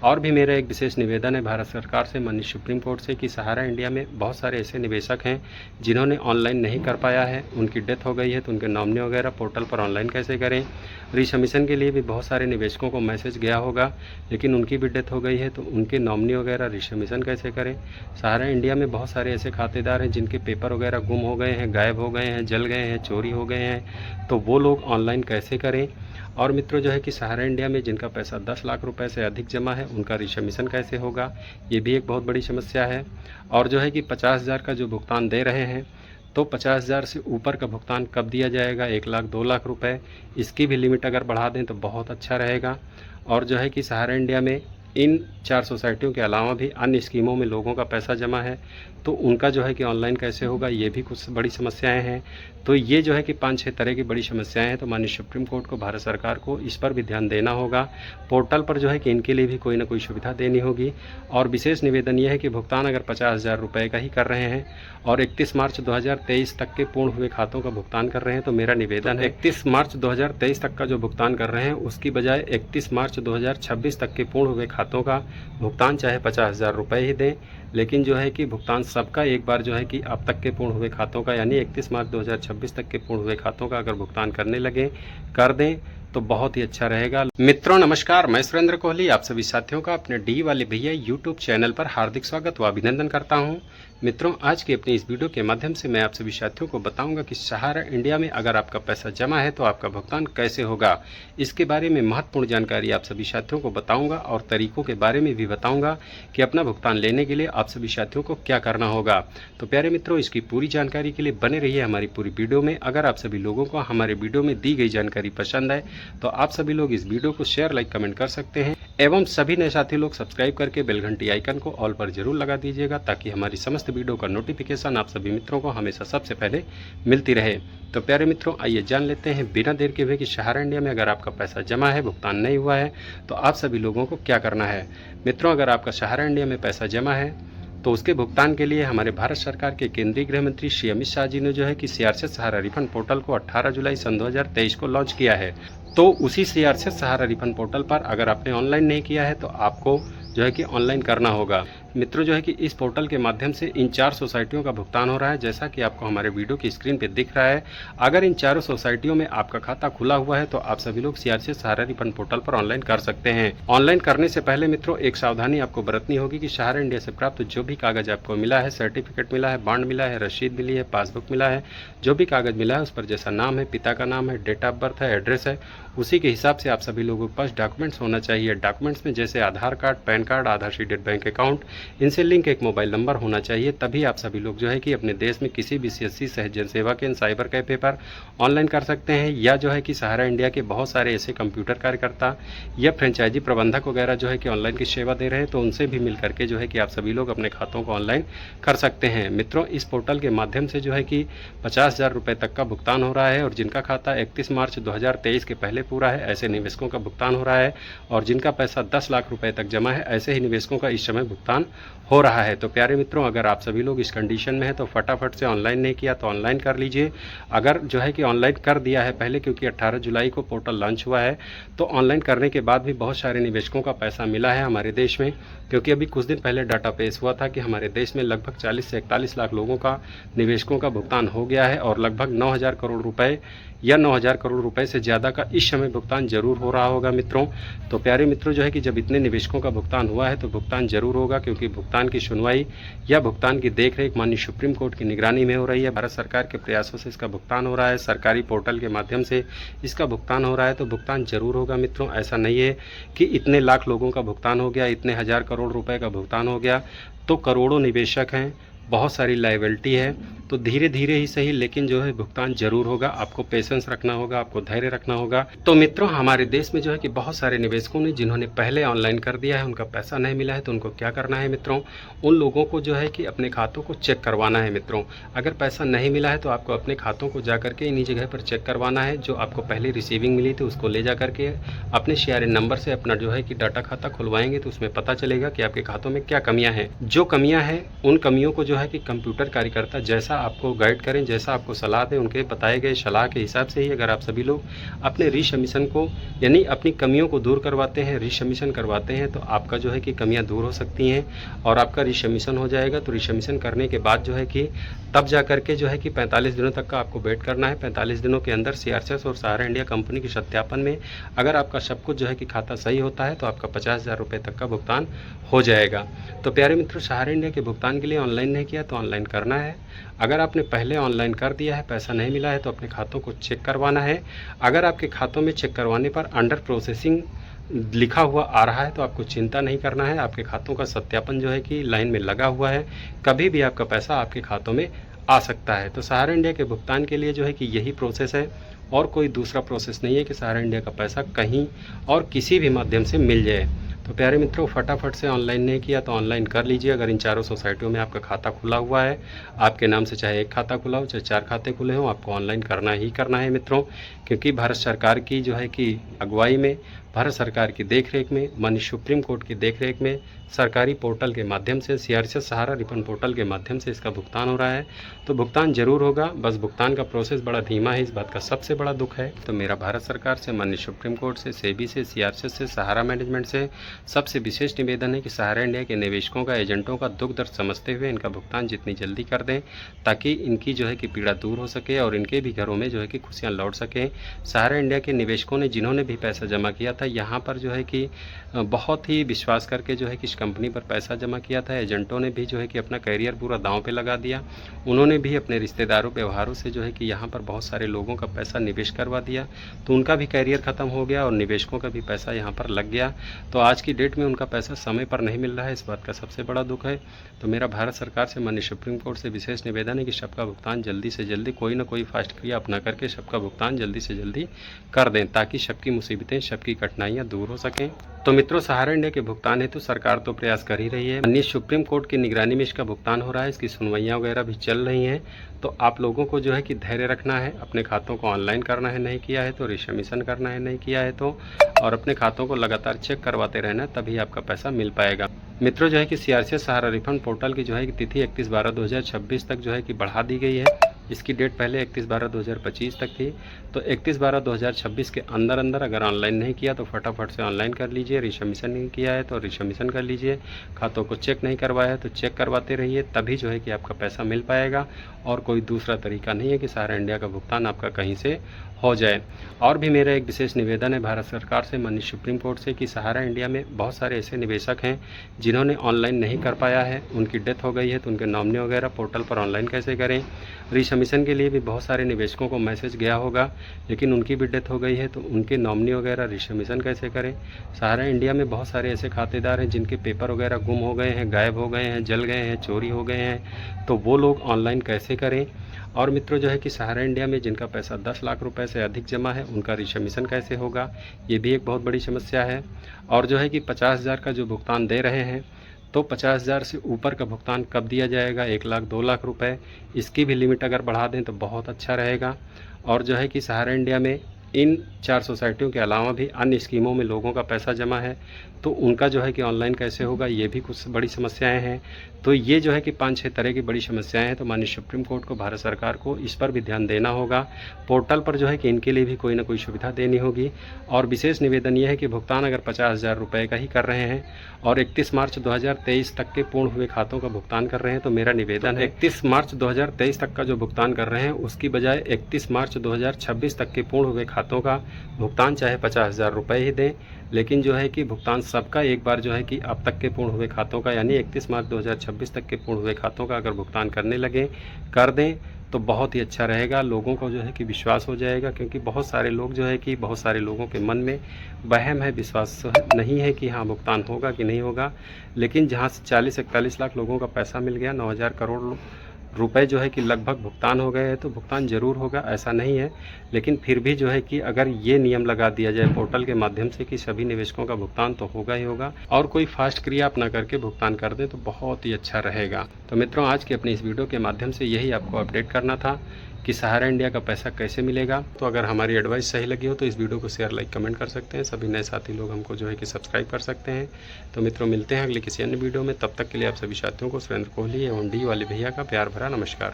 और भी मेरा एक विशेष निवेदन है भारत सरकार से, माननीय सुप्रीम कोर्ट से, कि सहारा इंडिया में बहुत सारे ऐसे निवेशक हैं जिन्होंने ऑनलाइन नहीं कर पाया है, उनकी डेथ हो गई है, तो उनके नॉमिनी वगैरह पोर्टल पर ऑनलाइन कैसे करें। रिसबमिशन के लिए भी बहुत सारे निवेशकों को मैसेज गया होगा, लेकिन उनकी भी डेथ हो गई है, तो उनके नॉमिनी वगैरह रिसबमिशन कैसे करें। सहारा इंडिया में बहुत सारे ऐसे खातेदार हैं जिनके पेपर वगैरह गुम हो गए हैं, गायब हो गए हैं, जल गए हैं, चोरी हो गए हैं, तो वो लोग ऑनलाइन कैसे करें। और मित्रों जो है कि सहारा इंडिया में जिनका पैसा 10 लाख रुपए से अधिक जमा है, उनका रिसबमिशन कैसे होगा, ये भी एक बहुत बड़ी समस्या है। और जो है कि 50,000 का जो भुगतान दे रहे हैं, तो 50,000 से ऊपर का भुगतान कब दिया जाएगा, 1 लाख 2 लाख रुपए, इसकी भी लिमिट अगर बढ़ा दें तो बहुत अच्छा रहेगा। और जो है कि सहारा इंडिया में इन 4 सोसाइटियों के अलावा भी अन्य स्कीमों में लोगों का पैसा जमा है, तो उनका जो है कि ऑनलाइन कैसे होगा, ये भी कुछ बड़ी समस्याएं हैं। तो ये जो है कि 5-6 तरह की बड़ी समस्याएं हैं, तो माननीय सुप्रीम कोर्ट को, भारत सरकार को इस पर भी ध्यान देना होगा। पोर्टल पर जो है कि इनके लिए भी कोई ना कोई सुविधा देनी होगी। और विशेष निवेदन ये है कि भुगतान अगर 50,000 रुपये का ही कर रहे हैं और 31 मार्च 2023 तक के पूर्ण हुए खातों का भुगतान कर रहे हैं, तो मेरा निवेदन है 31 मार्च 2023 तक का जो भुगतान कर रहे हैं उसकी बजाय 31 मार्च 2026 तक के पूर्ण हुए खातों का भुगतान चाहे 50,000 रुपये ही दें, लेकिन जो है कि भुगतान सबका एक बार जो है कि अब तक के पूर्ण हुए खातों का, यानी 31 मार्च 2026 तक के पूर्ण हुए खातों का अगर भुगतान करने लगे, कर दें, तो बहुत ही अच्छा रहेगा। मित्रों नमस्कार, मैं सुरेंद्र कोहली आप सभी साथियों का अपने डी वाले भैया यूट्यूब चैनल पर हार्दिक स्वागत व अभिनंदन करता हूं। मित्रों आज की अपनी इस वीडियो के माध्यम से मैं आप सभी साथियों को बताऊंगा कि सहारा इंडिया में अगर आपका पैसा जमा है तो आपका भुगतान कैसे होगा। इसके बारे में महत्वपूर्ण जानकारी आप सभी साथियों को बताऊंगा और तरीकों के बारे में भी बताऊंगा कि अपना भुगतान लेने के लिए आप सभी साथियों को क्या करना होगा। तो प्यारे मित्रों, इसकी पूरी जानकारी के लिए बने रहिए हमारी पूरी वीडियो में। अगर आप सभी लोगों को हमारे वीडियो में दी गई जानकारी पसंद आए तो आप सभी लोग इस वीडियो को शेयर, लाइक, कमेंट कर सकते हैं एवं सभी नए साथी लोग सब्सक्राइब करके बेल घंटी आइकन को ऑल पर जरूर लगा दीजिएगा, ताकि हमारी समस्त वीडियो का नोटिफिकेशन आप सभी मित्रों को हमेशा सबसे पहले मिलती रहे। तो प्यारे मित्रों आइए जान लेते हैं बिना देर के हुए कि सहारा इंडिया में अगर आपका पैसा जमा है, भुगतान नहीं हुआ है, तो आप सभी लोगों को क्या करना है। मित्रों अगर आपका सहारा इंडिया में पैसा जमा है तो उसके भुगतान के लिए हमारे भारत सरकार के केंद्रीय गृह मंत्री श्री अमित शाह जी ने जो है कि सीआरसेट सहारा रिफंड पोर्टल को 18 जुलाई सन 2023 को लॉन्च किया है। तो उसी सीआरसेट सहारा रिफंड पोर्टल पर अगर आपने ऑनलाइन नहीं किया है तो आपको जो है कि ऑनलाइन करना होगा। मित्रों जो है कि इस पोर्टल के माध्यम से इन 4 सोसाइटियों का भुगतान हो रहा है, जैसा कि आपको हमारे वीडियो की स्क्रीन पे दिख रहा है। अगर इन 4 सोसाइटियों में आपका खाता खुला हुआ है तो आप सभी लोग सीआरसेट सहारा रिफंड पोर्टल पर ऑनलाइन कर सकते हैं। ऑनलाइन करने से पहले मित्रों एक सावधानी आपको बरतनी होगी कि सहारा इंडिया से प्राप्त जो भी कागज आपको मिला है, सर्टिफिकेट मिला है, बॉन्ड मिला है, रसीद मिली है, पासबुक मिला है, जो भी कागज मिला है उस पर जैसा नाम है, पिता का नाम है, डेट ऑफ बर्थ है, एड्रेस है, उसी के हिसाब से आप सभी लोगों के पास डॉक्यूमेंट्स होना चाहिए। डॉक्यूमेंट्स में जैसे आधार कार्ड, पैन कार्ड, आधार शीटेड बैंक अकाउंट, इनसे लिंक एक मोबाइल नंबर होना चाहिए। तभी आप सभी लोग जो है कि अपने देश में किसी भी सीएससी सहज सेवा केंद्र, साइबर कैफे पर ऑनलाइन कर सकते हैं, या जो है कि सहारा इंडिया के बहुत सारे ऐसे कंप्यूटर कार्यकर्ता या फ्रेंचाइजी प्रबंधक वगैरह जो है कि ऑनलाइन की सेवा दे रहे हैं, तो उनसे भी मिल करके जो है कि आप सभी लोग अपने खातों को ऑनलाइन कर सकते हैं। मित्रों इस पोर्टल के माध्यम से जो है कि 50,000 रुपये तक का भुगतान हो रहा है, और जिनका खाता 31 मार्च 2023 के पहले पूरा है ऐसे निवेशकों का भुगतान हो रहा है, और जिनका पैसा 10 लाख रुपए तक जमा है ऐसे ही निवेशकों का इस समय भुगतान हो रहा है। तो प्यारे मित्रों अगर आप सभी लोग इस कंडीशन में हैं तो फटाफट से ऑनलाइन नहीं किया तो ऑनलाइन कर लीजिए। अगर जो है कि ऑनलाइन कर दिया है पहले, क्योंकि 18 जुलाई को पोर्टल लॉन्च हुआ है, तो ऑनलाइन करने के बाद भी बहुत सारे निवेशकों का पैसा मिला है हमारे देश में। क्योंकि अभी कुछ दिन पहले डाटा पेश हुआ था कि हमारे देश में लगभग 40 से 41 लाख लोगों का निवेशकों का भुगतान हो गया है, और लगभग 9,000 करोड़ रुपए या 9,000 करोड़ रुपए से ज़्यादा का इस समय भुगतान जरूर हो रहा होगा मित्रों। तो प्यारे मित्रों जो है कि जब इतने निवेशकों का भुगतान हुआ है तो भुगतान जरूर होगा, क्योंकि भुगतान की सुनवाई या भुगतान की देखरेख माननीय सुप्रीम कोर्ट की निगरानी में हो रही है। भारत सरकार के प्रयासों से इसका भुगतान हो रहा है, सरकारी पोर्टल के माध्यम से इसका भुगतान हो रहा है, तो भुगतान जरूर होगा मित्रों। ऐसा नहीं है कि इतने लाख लोगों का भुगतान हो गया, इतने हज़ार करोड़ रुपए का भुगतान हो गया, तो करोड़ों निवेशक हैं, बहुत सारी लायबिलिटी है, तो धीरे धीरे ही सही लेकिन जो है भुगतान जरूर होगा। आपको पेशेंस रखना होगा, आपको धैर्य रखना होगा। तो मित्रों हमारे देश में जो है कि बहुत सारे निवेशकों ने जिन्होंने पहले ऑनलाइन कर दिया है, उनका पैसा नहीं मिला है, तो उनको क्या करना है मित्रों, उन लोगों को जो है कि अपने खातों को चेक करवाना है मित्रों। अगर पैसा नहीं मिला है तो आपको अपने खातों को जा करके इन्हीं जगह पर चेक करवाना है। जो आपको पहले रिसीविंग मिली थी उसको ले जा करके अपने CRN नंबर से अपना जो है कि डाटा खाता खुलवाएंगे, तो उसमें पता चलेगा कि आपके खातों में क्या कमियाँ हैं। जो कमियाँ हैं उन कमियों को जो है कि कंप्यूटर कार्यकर्ता जैसा आपको गाइड करें, जैसा आपको सलाह दें, उनके बताए गए सलाह के हिसाब से ही अगर आप सभी लोग अपने रीसबमिशन को यानी अपनी कमियों को दूर करवाते हैं, रीसबमिशन करवाते हैं, तो आपका जो है कि कमियां दूर हो सकती हैं और आपका रीसबमिशन हो जाएगा। तो रीसबमिशन करने के बाद जो है कि तब जा करके जो है कि 45 दिनों तक का आपको वेट करना है। 45 दिनों के अंदर सीआरसीएस और सहारा इंडिया कंपनी के सत्यापन में अगर आपका सब कुछ जो है कि खाता सही होता है तो आपका 50,000 रुपये तक का भुगतान हो जाएगा। तो प्यारे मित्रों, सहारा इंडिया के भुगतान के लिए ऑनलाइन नहीं किया तो ऑनलाइन करना है। अगर आपने पहले ऑनलाइन कर दिया है, पैसा नहीं मिला है, तो अपने खातों को चेक करवाना है। अगर आपके खातों में चेक करवाने पर अंडर प्रोसेसिंग लिखा हुआ आ रहा है तो आपको चिंता नहीं करना है। आपके खातों का सत्यापन जो है कि लाइन में लगा हुआ है, कभी भी आपका पैसा आपके खातों में आ सकता है। तो सहारा इंडिया के भुगतान के लिए जो है कि यही प्रोसेस है और कोई दूसरा प्रोसेस नहीं है कि सहारा इंडिया का पैसा कहीं और किसी भी माध्यम से मिल जाए। तो प्यारे मित्रों, फटाफट से ऑनलाइन नहीं किया तो ऑनलाइन कर लीजिए। अगर इन चारों सोसाइटियों में आपका खाता खुला हुआ है, आपके नाम से चाहे एक खाता खुला हो चाहे 4 खाते खुले हों, आपको ऑनलाइन करना ही करना है मित्रों। क्योंकि भारत सरकार की जो है कि अगुवाई में, भारत सरकार की देखरेख में, माननीय सुप्रीम कोर्ट की देखरेख में सरकारी पोर्टल के माध्यम से, सीआरसीएस सहारा रिफंड पोर्टल के माध्यम से इसका भुगतान हो रहा है। तो भुगतान जरूर होगा, बस भुगतान का प्रोसेस बड़ा धीमा है, इस बात का सबसे बड़ा दुख है। तो मेरा भारत सरकार से, माननीय सुप्रीम कोर्ट से, सेबी से, सीआरसीएस से, सहारा मैनेजमेंट से सबसे विशेष निवेदन है कि सहारा इंडिया के निवेशकों का, एजेंटों का दुख दर्द समझते हुए इनका भुगतान जितनी जल्दी कर दें ताकि इनकी जो है कि पीड़ा दूर हो सके और इनके भी घरों में जो है कि खुशियाँ लौट सकें। सहारा इंडिया के निवेशकों ने, जिन्होंने भी पैसा जमा किया था, यहाँ पर जो है कि बहुत ही विश्वास करके जो है कि इस कंपनी पर पैसा जमा किया था। एजेंटों ने भी जो है कि अपना करियर पूरा दांव पे लगा दिया। उन्होंने भी अपने रिश्तेदारों, व्यवहारों से जो है कि यहाँ पर बहुत सारे लोगों का पैसा निवेश करवा दिया, तो उनका भी करियर ख़त्म हो गया और निवेशकों का भी पैसा यहाँ पर लग गया। तो आज की डेट में उनका पैसा समय पर नहीं मिल रहा है, इस बात का सबसे बड़ा दुख है। तो मेरा भारत सरकार से, माननीय सुप्रीम कोर्ट से विशेष निवेदन है कि सबका भुगतान जल्दी से जल्दी, कोई ना कोई फास्ट क्रिया अपना करके सबका भुगतान जल्दी से जल्दी कर दें ताकि सबकी मुसीबतें, सबकी कठिनाइयाँ दूर हो सकें। तो मित्रों, सहारा इंडिया के भुगतान हेतु सरकार तो प्रयास कर ही रही है। माननीय सुप्रीम कोर्ट की निगरानी में इसका भुगतान हो रहा है, इसकी सुनवाइयाँ वगैरह भी चल रही हैं। तो आप लोगों को जो है कि धैर्य रखना है, अपने खातों को ऑनलाइन करना है, नहीं किया है तो रीसबमिशन करना है, नहीं किया है तो, और अपने खातों को लगातार चेक करवाते रहना, तभी आपका पैसा मिल पाएगा। मित्रों, जो है कि सीआरसीएस सहारा रिफंड पोर्टल की जो है कि तिथि 31/12/2026 तक जो है कि बढ़ा दी गई है। इसकी डेट पहले 31/12/2025 तक थी। तो 31/12/2026 के अंदर अंदर अगर ऑनलाइन नहीं किया तो फटाफट से ऑनलाइन कर लीजिए। रीसबमिशन नहीं किया है तो रीसबमिशन कर लीजिए। खातों को चेक नहीं करवाया है तो चेक करवाते रहिए, तभी जो है कि आपका पैसा मिल पाएगा। और कोई दूसरा तरीका नहीं है कि सहारा इंडिया का भुगतान आपका कहीं से हो जाए। और भी मेरा एक विशेष निवेदन है भारत सरकार से, माननीय सुप्रीम कोर्ट से, कि सहारा इंडिया में बहुत सारे ऐसे निवेशक हैं जिन्होंने ऑनलाइन नहीं कर पाया है, उनकी डेथ हो गई है, तो उनके नॉमिनी वगैरह पोर्टल पर ऑनलाइन कैसे करें। रीसबमिशन के लिए भी बहुत सारे निवेशकों को मैसेज गया होगा, लेकिन उनकी भी डेथ हो गई है, तो उनके नॉमिनी वगैरह रीसबमिशन कैसे करें। सहारा इंडिया में बहुत सारे ऐसे खातेदार हैं जिनके पेपर वगैरह गुम हो गए हैं, गायब हो गए हैं, जल गए हैं, चोरी हो गए हैं, तो वो लोग ऑनलाइन कैसे करें। और मित्रों, जो है कि सहारा इंडिया में जिनका पैसा 10 लाख रुपए से अधिक जमा है, उनका रीसबमिशन कैसे होगा, ये भी एक बहुत बड़ी समस्या है। और जो है कि 50,000 का जो भुगतान दे रहे हैं, तो 50,000 से ऊपर का भुगतान कब दिया जाएगा, 1 लाख 2 लाख रुपए, इसकी भी लिमिट अगर बढ़ा दें तो बहुत अच्छा रहेगा। और जो है कि सहारा इंडिया में इन 4 सोसाइटियों के अलावा भी अन्य स्कीमों में लोगों का पैसा जमा है, तो उनका जो है कि ऑनलाइन कैसे होगा, ये भी कुछ बड़ी समस्याएं हैं। तो ये जो है कि 5-6 तरह की बड़ी समस्याएं हैं। तो माननीय सुप्रीम कोर्ट को, भारत सरकार को इस पर भी ध्यान देना होगा। पोर्टल पर जो है कि इनके लिए भी कोई ना कोई सुविधा देनी होगी। और विशेष निवेदन ये है कि भुगतान अगर 50,000 रुपये का ही कर रहे हैं और 31 मार्च 2023 तक के पूर्ण हुए खातों का भुगतान कर रहे हैं, तो मेरा निवेदन है 31 मार्च 2023 तक का जो भुगतान कर रहे हैं उसकी बजाय 31 मार्च 2026 तक के पूर्ण हुए खातों का भुगतान चाहे 50,000 रुपये ही दें, लेकिन जो है कि भुगतान सबका एक बार जो है कि अब तक के पूर्ण हुए खातों का, यानी 31 मार्च 2026 तक के पूर्ण हुए खातों का अगर भुगतान करने लगे, कर दें, तो बहुत ही अच्छा रहेगा। लोगों को जो है कि विश्वास हो जाएगा, क्योंकि बहुत सारे लोग जो है कि, बहुत सारे लोगों के मन में वहम है, विश्वास नहीं है कि हाँ भुगतान होगा कि नहीं होगा। लेकिन जहाँ से 40-41 लाख लोगों का पैसा मिल गया, 9,000 करोड़ रुपए जो है कि लगभग भुगतान हो गए हैं, तो भुगतान ज़रूर होगा, ऐसा नहीं है। लेकिन फिर भी जो है कि अगर ये नियम लगा दिया जाए पोर्टल के माध्यम से कि सभी निवेशकों का भुगतान तो होगा ही होगा, और कोई फास्ट क्रिया अपना करके भुगतान कर दें तो बहुत ही अच्छा रहेगा। तो मित्रों, आज की अपनी इस वीडियो के माध्यम से यही आपको अपडेट करना था कि सहारा इंडिया का पैसा कैसे मिलेगा। तो अगर हमारी एडवाइस सही लगी हो तो इस वीडियो को शेयर, लाइक, कमेंट कर सकते हैं। सभी नए साथी लोग हमको जो है कि सब्सक्राइब कर सकते हैं। तो मित्रों, मिलते हैं अगले किसी अन्य वीडियो में। तब तक के लिए आप सभी साथियों को सुरेंद्र कोहली एवं डी वाले भैया का प्यार भरा नमस्कार।